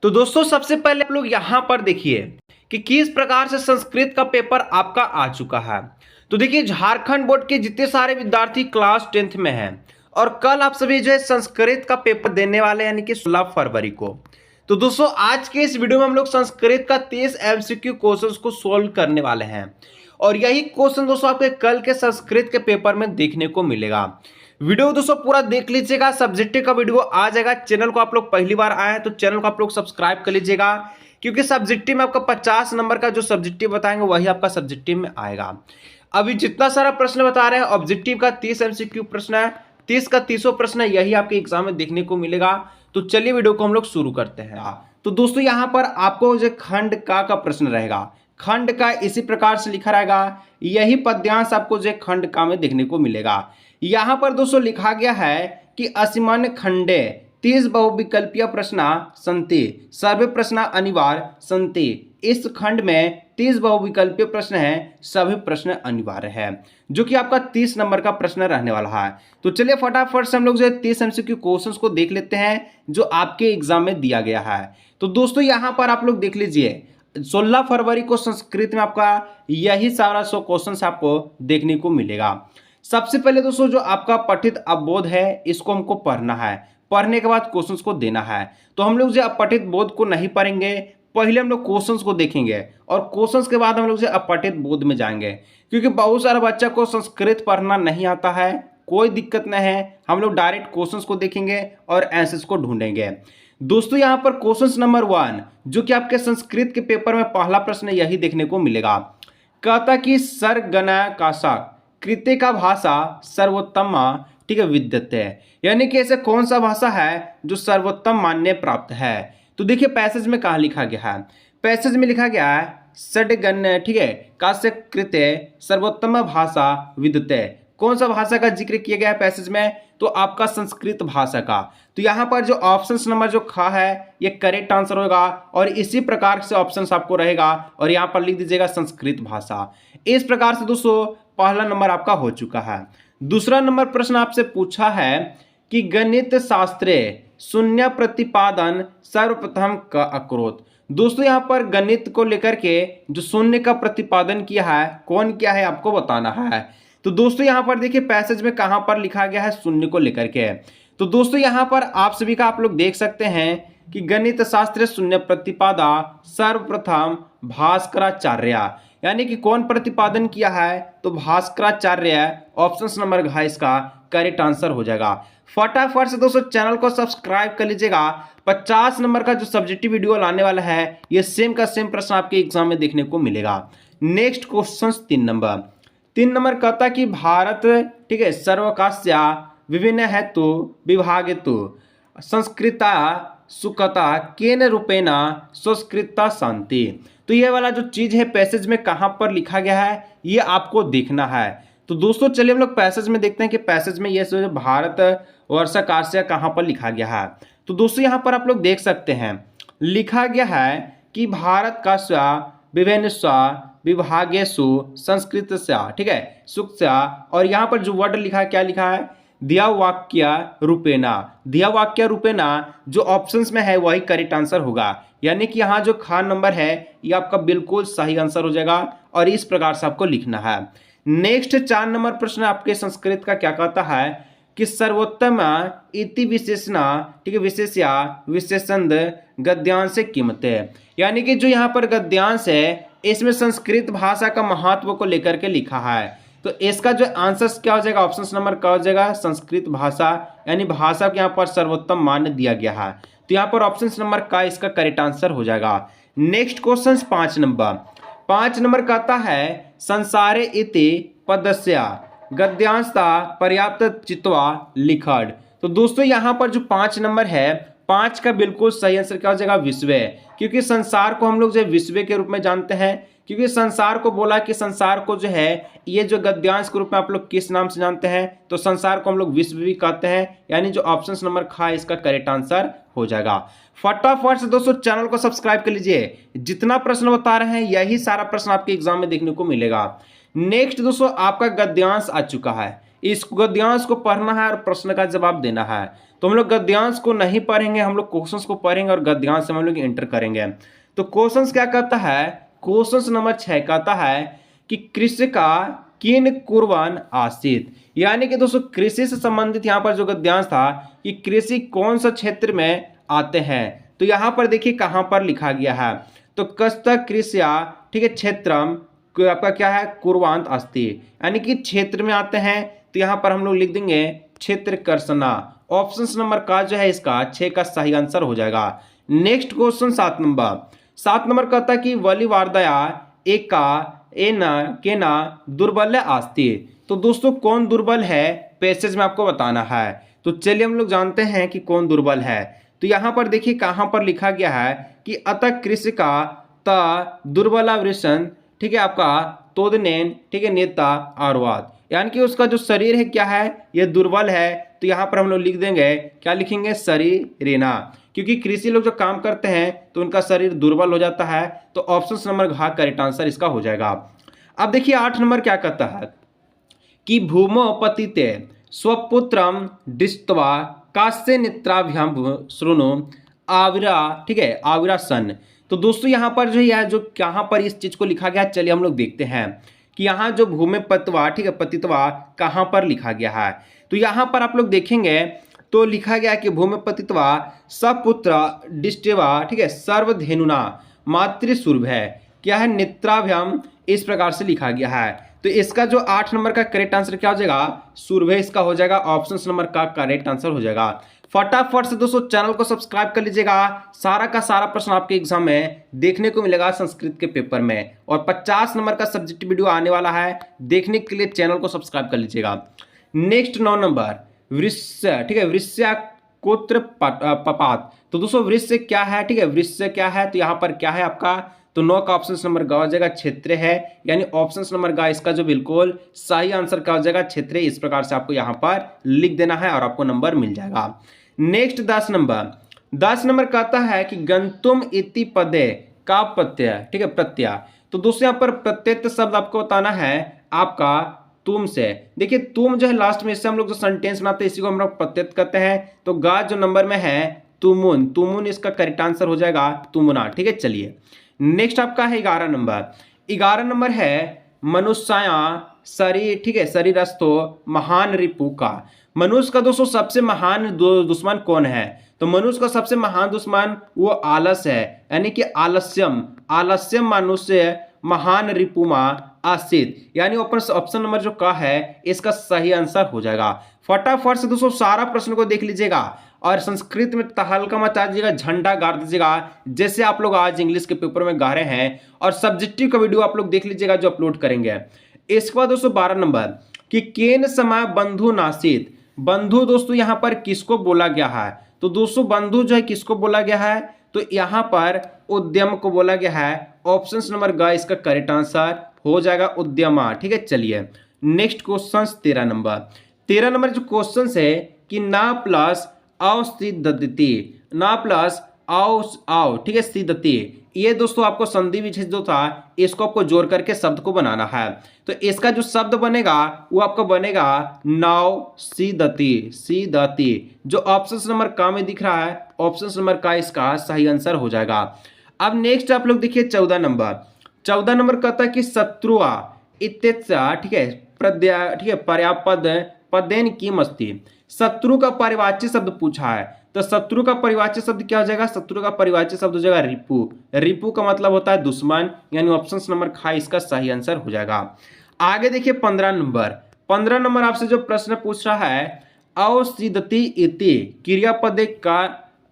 तो दोस्तों सबसे पहले आप लोग यहाँ पर देखिए कि किस प्रकार से संस्कृत का पेपर आपका आ चुका है। तो देखिए झारखंड बोर्ड के जितने सारे विद्यार्थी क्लास 10th में हैं और कल आप सभी जो है संस्कृत का पेपर देने वाले हैं, यानी कि 16 फरवरी को। तो दोस्तों आज के इस वीडियो में हम लोग संस्कृत का 30 एमसीक्यू क्वेश्चंस को सोल्व करने वाले हैं और यही क्वेश्चन दोस्तों आपके कल के संस्कृत के पेपर में देखने को मिलेगा। वीडियो दोस्तों पूरा देख लीजिएगा, सब्जेक्टिव का वीडियो आ जाएगा। चैनल को आप लोग पहली बार आए हैं तो चैनल को आप लोग सब्सक्राइब कर लीजिएगा, क्योंकि सब्जेक्टिव में आपका 50 नंबर का जो सब्जेक्टिव बताएंगे वही आपका सब्जेक्टिव में आएगा। अभी जितना सारा प्रश्न बता रहे हैं ऑब्जेक्टिव का 30 एमसीक्यू प्रश्न है, 30 का 30 प्रश्न है, यही आपके एग्जाम में देखने को मिलेगा। तो चलिए वीडियो को हम लोग शुरू करते हैं। तो दोस्तों यहाँ पर आपको जो खंड का प्रश्न रहेगा, खंड का इसी प्रकार से लिखा रहेगा, यही पद्यांश आपको जो खंड का में देखने को मिलेगा। यहाँ पर दोस्तों लिखा गया है कि अस्मिन् खंडे 30 बहुविकल्पीय प्रश्न सन्ति सर्वे प्रश्न अनिवार्य सन्ति। इस खंड में 30 बहुविकल्पीय प्रश्न हैं, सभी प्रश्न अनिवार्य है, जो कि आपका 30 नंबर का प्रश्न रहने वाला है। तो चलिए फटाफट से हम लोग जो 30 एमसीक्यू क्वेश्चंस को देख लेते हैं जो आपके एग्जाम में दिया गया है। तो दोस्तों यहाँ पर आप लोग देख लीजिए 16 फरवरी को संस्कृत में आपका यही सारा 100 क्वेश्चन आपको देखने को मिलेगा। सबसे पहले दोस्तों जो आपका पठित अवबोध है इसको हमको पढ़ना है, पढ़ने के बाद क्वेश्चंस को देना है। तो हम लोग जो अपठित बोध को नहीं पढ़ेंगे, पहले हम लोग क्वेश्चंस को देखेंगे और क्वेश्चंस के बाद हम लोग जो अपठित बोध में जाएंगे, क्योंकि बहुत सारा बच्चा को संस्कृत पढ़ना नहीं आता है। कोई दिक्कत नहीं है, हम लोग डायरेक्ट क्वेश्चंस को देखेंगे और आंसर्स को ढूंढेंगे। दोस्तों यहाँ पर क्वेश्चन नंबर 1 जो कि आपके संस्कृत के पेपर में पहला प्रश्न यही देखने को मिलेगा। कहता कि सरगना कासा कृत्य का भाषा सर्वोत्तम ठीक है विद्यते, यानी कि ऐसे कौन सा भाषा है जो सर्वोत्तम मान्य प्राप्त है। तो देखिए पैसेज में कहाँ लिखा गया है, पैसेज में लिखा गया है षड्गण्य ठीक है कास्य कृत्य सर्वोत्तम भाषा विद्यते। कौन सा भाषा का जिक्र किया गया है पैसेज में, तो आपका संस्कृत भाषा का। तो यहाँ पर जो ऑप्शन नंबर जो खा है ये करेक्ट आंसर होगा और इसी प्रकार से ऑप्शंस आपको रहेगा और यहाँ पर लिख दीजिएगा संस्कृत भाषा। इस प्रकार से दोस्तों पहला नंबर आपका हो चुका है। दूसरा नंबर प्रश्न आपसे पूछा है कि गणित शास्त्रे शून्य प्रतिपादन सर्वप्रथम का अक्रोत। दोस्तों यहाँ पर गणित को लेकर के जो शून्य का प्रतिपादन किया है कौन किया है आपको बताना है। तो दोस्तों यहाँ पर देखिए पैसेज में कहाँ पर लिखा गया है शून्य को लेकर के। तो दोस्तों यहाँ पर आप सभी का आप लोग देख सकते हैं कि गणित शास्त्र शून्य प्रतिपादा सर्वप्रथम भास्कराचार्य, यानी कि कौन प्रतिपादन किया है, तो भास्कराचार्य। ऑप्शन नंबर घ इसका करेक्ट आंसर हो जाएगा। फटाफट से दोस्तों चैनल को सब्सक्राइब कर लीजिएगा। 50 नंबर का जो सब्जेक्टिव वीडियो लाने वाला है ये सेम का सेम प्रश्न आपके एग्जाम में देखने को मिलेगा। नेक्स्ट क्वेश्चन 3 नंबर कहता कि भारत ठीक है सर्वकास्या विभिन्न हेतु विभागेतु संस्कृता सुखता केन रूपेण संस्कृता शांति। तो ये वाला जो चीज़ है पैसेज में कहाँ पर लिखा गया है ये आपको देखना है। तो दोस्तों चलिए हम लोग पैसेज में देखते हैं कि पैसेज में ये जो भारत वर्षकास्या कहाँ पर लिखा गया है। तो दोस्तों यहाँ पर आप लोग देख सकते हैं लिखा गया है कि भारत का स्वा विभिन्न स्वा विभागेषु संस्कृत से ठीक है सुख से, और यहाँ पर जो वर्ड लिखा है क्या लिखा है दिया वाक्य रूपेणा। दिया वाक्य रूपेणा जो ऑप्शंस में है वही करेक्ट आंसर होगा, यानी कि यहाँ जो खान नंबर है ये आपका बिल्कुल सही आंसर हो जाएगा और इस प्रकार से आपको लिखना है। नेक्स्ट 4 नंबर प्रश्न आपके संस्कृत का क्या कहता है कि सर्वोत्तम इति विशेषण ठीक है विशेष्या विशेषण गद्यांश कीमते, यानी कि जो यहाँ पर गद्यांश है इसमें संस्कृत भाषा का महत्व को लेकर के लिखा है। तो इसका जो आंसर क्या हो जाएगा, ऑप्शन नंबर क्या हो जाएगा संस्कृत भाषा, यानी भाषा को यहाँ पर सर्वोत्तम मान दिया गया है। तो यहाँ पर ऑप्शन नंबर का इसका करेक्ट आंसर हो जाएगा। नेक्स्ट क्वेश्चन 5 नंबर कहता है संसारे इति पदस्य गद्यांशता पर्याप्त चित्वा लिखड़। तो दोस्तों यहाँ पर जो 5 नंबर है 5 का बिल्कुल सही आंसर क्या हो जाएगा विश्व, क्योंकि संसार को हम लोग जो विश्व के रूप में जानते हैं, क्योंकि संसार को बोला कि संसार को जो है ये जो गद्यांश के रूप में आप लोग किस नाम से जानते हैं, तो संसार को हम लोग विश्व भी कहते हैं, यानी जो ऑप्शन नंबर खा इसका करेक्ट आंसर हो जाएगा। फटाफट से दोस्तों चैनल को सब्सक्राइब कर लीजिए, जितना प्रश्न बता रहे हैं यही सारा प्रश्न आपके एग्जाम में देखने को मिलेगा। नेक्स्ट दोस्तों आपका गद्यांश आ चुका है, इस गद्यांश को पढ़ना है और प्रश्न का जवाब देना है। तो हम लोग गद्यांश को नहीं पढ़ेंगे, हम लोग क्वेश्चंस को पढ़ेंगे और गद्यांश से हम लोग इंटर करेंगे। तो क्वेश्चंस क्या कहता है, क्वेश्चंस नंबर 6 कहता है कि कृषि का किन कुर्बान आसित, यानी कि दोस्तों कृषि से संबंधित यहाँ पर जो गद्यांश था कि कृषि कौन सा क्षेत्र में आते हैं। तो यहाँ पर देखिए कहाँ पर लिखा गया है, तो कस्त कृषिया, ठीक है, क्षेत्रम आपका क्या है, कुर्वांत अस्ति, यानी कि क्षेत्र में आते हैं। तो यहाँ पर हम लोग लिख देंगे क्षेत्र कर्षणा। ऑप्शन नंबर का जो है इसका 6 का सही आंसर हो जाएगा। नेक्स्ट क्वेश्चन 7 नंबर कहता है कि वली वारदया एका एना केना दुर्बल आस्ती। तो दोस्तों कौन दुर्बल है, पैसेज में आपको बताना है। तो चलिए हम लोग जानते हैं कि कौन दुर्बल है। तो यहाँ पर देखिए कहाँ पर लिखा गया है कि अतः कृषि का त दुर्बलावृषण, ठीक है, आपका तोदनेन, ठीक है, नेता आरवाद, यानी कि उसका जो शरीर है क्या है, ये दुर्बल है। तो यहाँ पर हम लोग लिख देंगे, क्या लिखेंगे, शरीरेना, क्योंकि कृषि लोग जो काम करते हैं तो उनका शरीर दुर्बल हो जाता है। तो ऑप्शन नंबर घ करेक्ट आंसर इसका हो जाएगा। अब देखिए 8 नंबर क्या कहता है कि भूमोपतिते स्वपुत्रम दृष्ट्वा कास्य नेत्राभ्याम श्रृणु आविरा, ठीक है, आविरा सन। तो दोस्तों यहाँ पर जो है जो कहाँ पर इस चीज को लिखा गया, चलिए हम लोग देखते हैं कि यहाँ जो भूमिपतवा, ठीक है, पतितवा कहाँ पर लिखा गया है। तो यहाँ पर आप लोग देखेंगे तो लिखा गया कि भूमिपतितवा सपुत्र डिस्टेवा, ठीक है, सर्वधेनुना मातृसुर्भ है, क्या है, नेत्राभ्याम, इस प्रकार से लिखा गया है। तो इसका जो 8 नंबर का करेक्ट आंसर क्या हो जाएगा, सुर्भे इसका हो जाएगा। ऑप्शन नंबर का करेक्ट आंसर हो जाएगा। फटाफट से दोस्तों चैनल को सब्सक्राइब कर लीजिएगा, सारा का सारा प्रश्न आपके एग्जाम में देखने को मिलेगा संस्कृत के पेपर में, और 50 नंबर का सब्जेक्ट वीडियो आने वाला है, देखने के लिए चैनल को सब्सक्राइब कर लीजिएगा। नेक्स्ट 9 नंबर वृश्य, ठीक है, वृश्याकोत्र पपात। तो दोस्तों वृश्य क्या है, ठीक है, वृश्य क्या है, तो यहाँ पर क्या है आपका, तो 9 का ऑप्शन नंबर ग हो जाएगा, क्षेत्र है, यानी ऑप्शन नंबर ग इसका जो बिल्कुल सही आंसर क्या हो जाएगा, क्षेत्र। इस प्रकार से आपको यहाँ पर लिख देना है और आपको नंबर मिल जाएगा। नेक्स्ट 10 नंबर कहता है कि गंतुम इति पदे का प्रत्यय, ठीक है, प्रत्यय। तो दोस्तों यहाँ पर प्रत्यय शब्द आपको बताना है आपका तुम से। देखिए तुम जो है लास्ट में, इससे हम लोग जो सेंटेंस बनाते हैं इसी को हम लोग प्रत्यय कहते हैं। तो गा जो नंबर में है तुमुन, तुमुन इसका करेक्ट आंसर हो जाएगा, तुमुना, ठीक है। चलिए नेक्स्ट आपका है 11 नंबर है मनुष्या शरीर, ठीक है, शरीरस्थो महान रिपु का। मनुष्य का दोस्तों सबसे महान दुश्मन कौन है, तो मनुष्य का सबसे महान दुश्मन वो आलस है, यानी कि आलस्यम मनुष्य महान रिपुमा आसित, यानी ऑप्शन नंबर जो का है इसका सही आंसर हो जाएगा। फटाफट से दोस्तों सारा प्रश्न को देख लीजिएगा और संस्कृत में तहलका मचा दीजिएगा, झंडा गाड़ दीजिएगा, जैसे आप लोग आज इंग्लिश के पेपर में गा रहे हैं। और सब्जेक्टिव का वीडियो आप लोग देख लीजिएगा जो अपलोड करेंगे। इसके बाद दोस्तों 12 नंबर कि केन समय बंधु नासित। बंधु दोस्तों यहाँ पर किसको बोला गया है, तो दोस्तों बंधु जो है किसको बोला गया है, तो यहाँ पर उद्यम को बोला गया है। ऑप्शन नंबर ग इसका करेक्ट आंसर हो जाएगा, उद्यमा, ठीक है। चलिए नेक्स्ट क्वेश्चन 13 नंबर जो क्वेश्चन है कि ना प्लस अवसिद्धति, ना प्लस आओ, ठीक है, सिद्धति, ये दोस्तों आपको संधि विच्छेद जो था इसको आपको जोड़ करके शब्द को बनाना है। तो इसका जो शब्द बनेगा वो आपको बनेगा नाव सीदती, जो ऑप्शन नंबर का में दिख रहा है, ऑप्शन नंबर का इसका सही आंसर हो जाएगा। अब नेक्स्ट आप लोग देखिए 14 नंबर कहता है कि शत्रुआ इत्येत्सा, ठीक है, प्रद्या, ठीक है, पर्यापद पदेन की मस्ती। शत्रु का परिवाच्य शब्द पूछा है, तो शत्रु का परिवाच्य शब्द क्या हो जाएगा, शत्रु का परिवाच्य शब्द हो जाएगा रिपु। रिपु का मतलब होता है दुश्मन, यानी ऑप्शन नंबर खा इसका सही आंसर हो जाएगा। आगे देखिए 15 नंबर आपसे जो प्रश्न पूछ रहा है अवसिद्धति इति क्रियापद का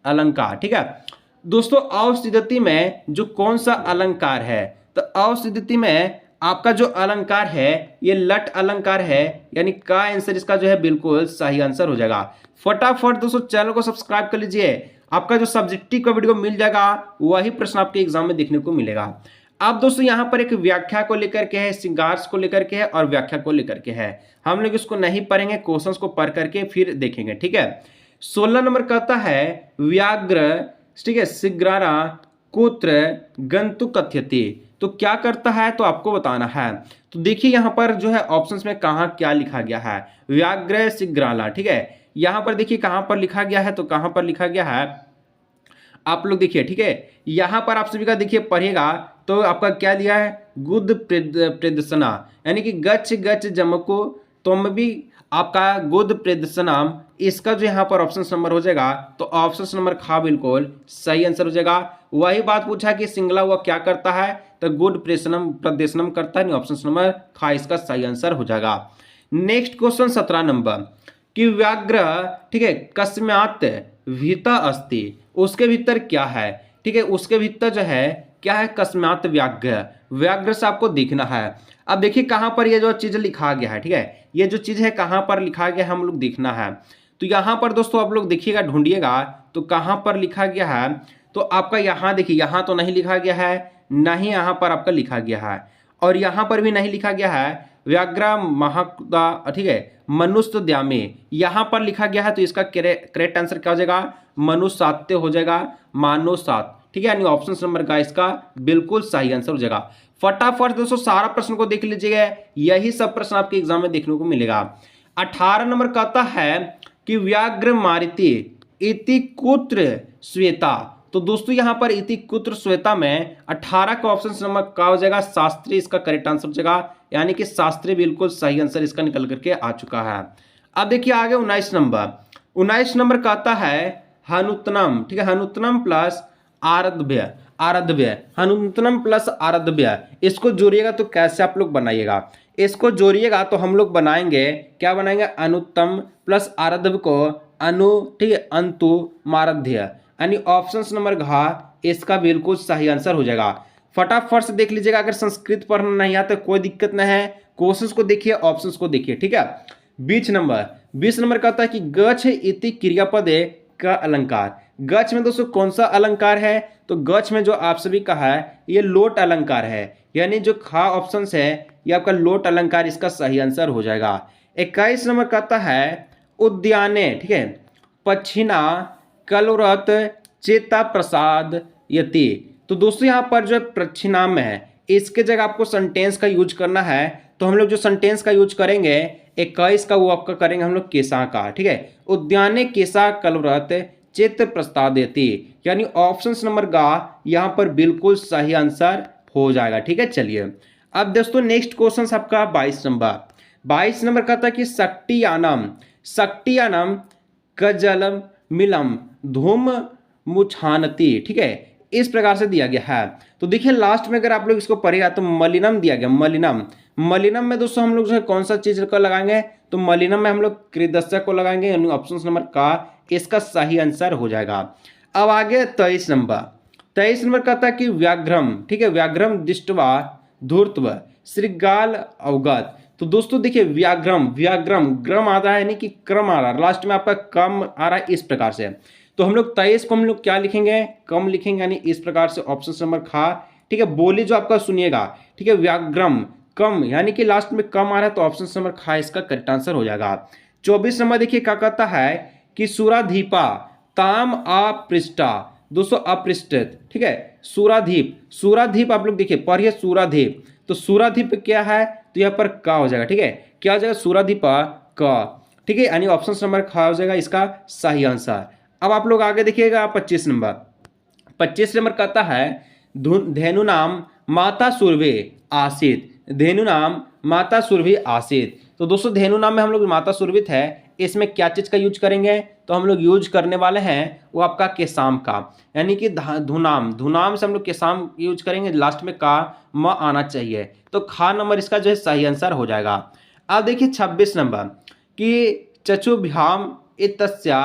अलंकार, ठीक है। दोस्तों अवसिद्धति में जो कौन सा अलंकार है, तो अवसिद्धति में आपका जो अलंकार है ये लट अलंकार है, यानी का आंसर इसका जो है बिल्कुल सही आंसर हो जाएगा। फटाफट दोस्तों चैनल को सब्सक्राइब कर लीजिए, आपका जो सब्जेक्टिव का वीडियो मिल जाएगा वही प्रश्न आपके एग्जाम में देखने को मिलेगा। अब दोस्तों यहाँ पर एक व्याख्या को लेकर के है, श्रृंगार को लेकर के है और व्याख्या को लेकर के है। हम लोग इसको नहीं पढ़ेंगे, क्वेश्चंस को पढ़ करके फिर देखेंगे, ठीक है। 16 नंबर कहता है व्याघ्र, ठीक है, शीघ्रारा कुत्र गंतु कथ्यते। तो क्या करता है तो आपको बताना है। तो देखिए यहाँ पर जो है ऑप्शंस में कहाँ क्या लिखा गया है, व्याघ्र शीघ्राला, ठीक है, यहाँ पर देखिए कहाँ पर लिखा गया है, तो कहाँ पर लिखा गया है आप लोग देखिए, ठीक है। यहाँ पर आप सभी का देखिए पढ़िएगा तो आपका क्या दिया है, गुद प्रदर्शना, यानी कि गच गच जमको तुम भी, आपका गुद प्रदर्शनाम, इसका जो यहाँ पर ऑप्शन नंबर हो जाएगा तो ऑप्शन नंबर खा बिल्कुल सही आंसर हो जाएगा। वही बात पूछा कि सिंगला हुआ क्या करता है, तो गुड प्रदर्शनम करता है, ऑप्शन नंबर खा इसका सही आंसर हो जाएगा। नेक्स्ट क्वेश्चन 17 नंबर कि व्याघ्र, ठीक है, कस्मात् भीतर अस्ति, उसके भीतर क्या है, ठीक है, उसके भीतर जो है क्या है, कस्मात् व्याघ्र, व्याघ्र से आपको देखना है। अब देखिए कहाँ पर ये जो चीज लिखा गया है, ठीक है, ये जो चीज है कहाँ पर लिखा गया है हम लोग देखना है। तो यहाँ पर दोस्तों आप लोग देखिएगा, ढूंढिएगा तो कहाँ पर लिखा गया है, तो आपका यहाँ देखिए, यहाँ तो नहीं लिखा गया है, ना ही यहाँ पर आपका लिखा गया है, और यहाँ पर भी नहीं लिखा गया है व्याघ्र महदा, ठीक है, मनुष्य द्यामे, यहाँ पर लिखा गया है, तो इसका करेक्ट आंसर क्या हो जाएगा, मनुष्य हो जाएगा, मानो सात, ठीक है, यानी ऑप्शन नंबर का इसका बिल्कुल सही आंसर हो जाएगा। फटाफट दोस्तों सारा प्रश्न को देख लीजिएगा, यही सब प्रश्न आपके एग्जाम में देखने को मिलेगा। 18 नंबर कहता है कि व्याघ्र मारिते इति कुत्र श्वेता, तो दोस्तों यहाँ पर इति कुत्र श्वेता में 18 का ऑप्शन नंबर क्या हो जाएगा, शास्त्री इसका करेक्ट आंसर हो जाएगा, यानी कि शास्त्री बिल्कुल सही आंसर इसका निकल करके आ चुका है। अब देखिए आगे 19 नंबर कहता है हनुतनम, ठीक है, हनुतनम प्लस आराध्य, हनुतनम प्लस आराध्य, इसको जोड़िएगा तो कैसे आप लोग बनाइएगा, इसको जोड़िएगा तो हम लोग बनाएंगे, क्या बनाएंगे, अनुत्तम प्लस आराध्य को अनु, ठीक है, अंतु माराध्य, यानी ऑप्शन नंबर घ इसका बिल्कुल सही आंसर हो जाएगा। फटाफट से देख लीजिएगा, अगर संस्कृत पढ़ना नहीं आता कोई दिक्कत नहीं है, क्वेश्चंस को देखिए, ऑप्शंस को देखिए, ठीक है। 20 नंबर कहता है कि गच्छ इति क्रियापदे का अलंकार, गच्छ में दोस्तों कौन सा अलंकार है, तो गच्छ में जो आप सभी का है ये लोट अलंकार है, यानी जो खा ऑप्शन है ये आपका लोट अलंकार इसका सही आंसर हो जाएगा। 21 नंबर कहता है उद्याने, ठीक है, पक्षिणा कलरत चेता प्रसाद यति, तो दोस्तों यहाँ पर जो पक्षिनाम में है इसके जगह आपको सेंटेंस का यूज करना है, तो हम लोग जो सेंटेंस का यूज करेंगे 21 का वो आपका करेंगे हम लोग केसा का, ठीक है, उद्याने केसा कलरत चित्र प्रस्तादयति, यानी ऑप्शन नंबर का यहाँ पर बिल्कुल सही आंसर हो जाएगा, ठीक है। चलिए अब दोस्तों नेक्स्ट क्वेश्चन आपका 22 नंबर कहता है कि शक्तियानम कजलम मिलम धूम मुछानती, ठीक है, इस प्रकार से दिया गया है। तो देखिए लास्ट में अगर आप लोग इसको पढ़ेगा तो मलिनम दिया गया, मलिनम में दोस्तों हम लोग जो है कौन सा चीज को लगाएंगे, तो मलिनम में हम लोग कृदस्य को लगाएंगे, यानी ऑप्शन नंबर का इसका सही आंसर हो जाएगा। अब आगे 23 नंबर कहता है कि व्याघ्रम, ठीक है, व्याघ्रम दृष्टवा धूर्तव श्रृगाल अवगत, तो दोस्तों देखिए व्याघ्रम ग्रम आ रहा है, यानी कि क्रम आ रहा है, लास्ट में आपका कम आ रहा है, इस प्रकार से, तो हम लोग 23 को हम लोग क्या लिखेंगे, कम लिखेंगे, यानी इस प्रकार से ऑप्शन नंबर खा, ठीक है। बोली जो आपका सुनिएगा, ठीक है, व्याघ्रम कम, यानी कि लास्ट में कम आ रहा है, तो ऑप्शन नंबर खा इसका करेक्ट आंसर हो जाएगा। 24 नंबर देखिए क्या कहता है कि सुराधीपा ताम अपृष्टा, दोस्तों अपृष्टित, ठीक है, सुराधीप आप लोग देखिए पढ़िए सुराधीप, तो सुराधीप क्या है, तो यहाँ पर का हो जाएगा, ठीक है, क्या हो जाएगा, सुराधीपा का, ठीक है, यानी ऑप्शन नंबर खा हो जाएगा इसका सही आंसर। अब आप लोग आगे देखिएगा 25 नंबर कहता है धेनु नाम माता सुरभि आसित, धेनु नाम माता सुरभि आसित, तो दोस्तों धेनु नाम में हम लोग माता सुरभित है, इसमें क्या चीज का यूज करेंगे, तो हम लोग यूज करने वाले हैं वो आपका केसाम का, यानी कि धुनाम से हम लोग केसाम यूज करेंगे, लास्ट में का म आना चाहिए, तो खा नंबर इसका जो है सही आंसर हो जाएगा। अब देखिए 26 नंबर कि चचुभ्याम इत्तस्या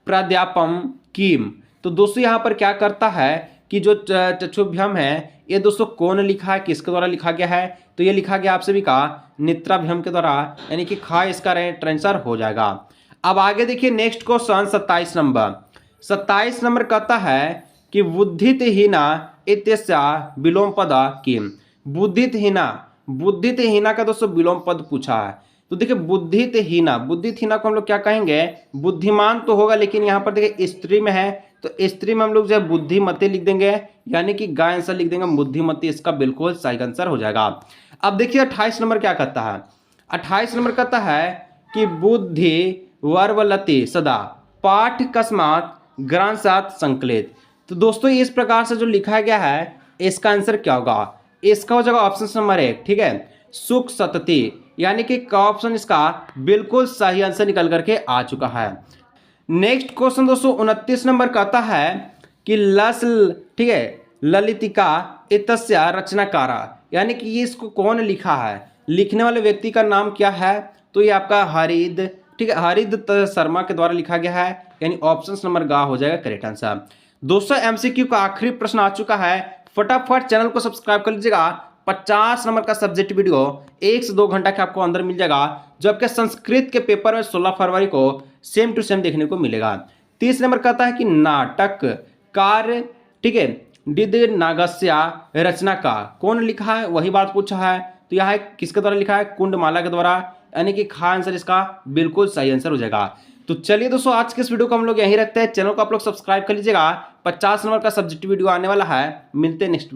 प्राध्यापम किम, तो दोस्तों यहाँ पर क्या करता है कि जो चचुभ्याम है ये दोस्तों कौन लिखा है, किसके द्वारा लिखा गया है, तो ये लिखा गया आप सभी का नेत्राभ्याम के द्वारा, यानी कि खा इसका आंसर हो जाएगा। अब आगे देखिए नेक्स्ट क्वेश्चन 27 नंबर कहता है कि बुद्धितहीना इत्यस्या विलोम पद किम, बुद्धितहीना का दोस्तों विलोम पद पूछा है, तो देखिए बुद्धितहीना को हम लोग क्या कहेंगे, बुद्धिमान तो होगा, लेकिन यहाँ पर देखिए स्त्री में है, तो स्त्री में हम लोग जो है बुद्धिमती लिख देंगे, यानी कि गाय आंसर लिख देंगे, बुद्धिमती इसका बिल्कुल सही आंसर हो जाएगा। अब देखिए 28 नंबर क्या कहता है, 28 नंबर कहता है कि वर्वलते सदा पाठ कस्मात ग्रांसात संकलित। तो दोस्तों इस प्रकार से जो लिखा गया है इसका आंसर क्या होगा? इसका हो जाएगा ऑप्शन नंबर 1, ठीक है, सुख सतती, यानी कि का ऑप्शन इसका बिल्कुल सही आंसर निकल करके आ चुका है। नेक्स्ट क्वेश्चन दोस्तों 29 नंबर कहता है कि ठीक है, ललितिका इतस्य रचनाकारा, यानी कि ये इसको कौन लिखा है, लिखने वाले व्यक्ति का नाम क्या है? तो ये आपका हरिद, ठीक है, हरिद शर्मा के द्वारा लिखा गया है, यानी ऑप्शन नंबर ग हो जाएगा करेक्ट आंसर। दोस्तों एमसीक्यू का आखिरी प्रश्न आ चुका है, फटाफट चैनल को सब्सक्राइब कर लीजिएगा। 50 नंबर का सब्जेक्ट वीडियो 1 से 2 घंटा के आपको अंदर मिल जाएगा, जो आपके संस्कृत के पेपर में 16 फरवरी को सेम टू सेम देखने को मिलेगा। 30 नंबर कहता है कि नाटक कार्य, ठीक है, डिद नागस्या रचना का कौन लिखा है, वही बात पूछा है। तो यहाँ किसके द्वारा लिखा है? कुंडमाला के द्वारा, यानी कि खा आंसर इसका बिल्कुल सही आंसर हो जाएगा। तो चलिए दोस्तों आज के इस वीडियो को हम लोग यहीं रखते हैं, चैनल को आप लोग सब्सक्राइब कर लीजिएगा। 50 नंबर का सब्जेक्ट वीडियो आने वाला है, मिलते हैं नेक्स्ट।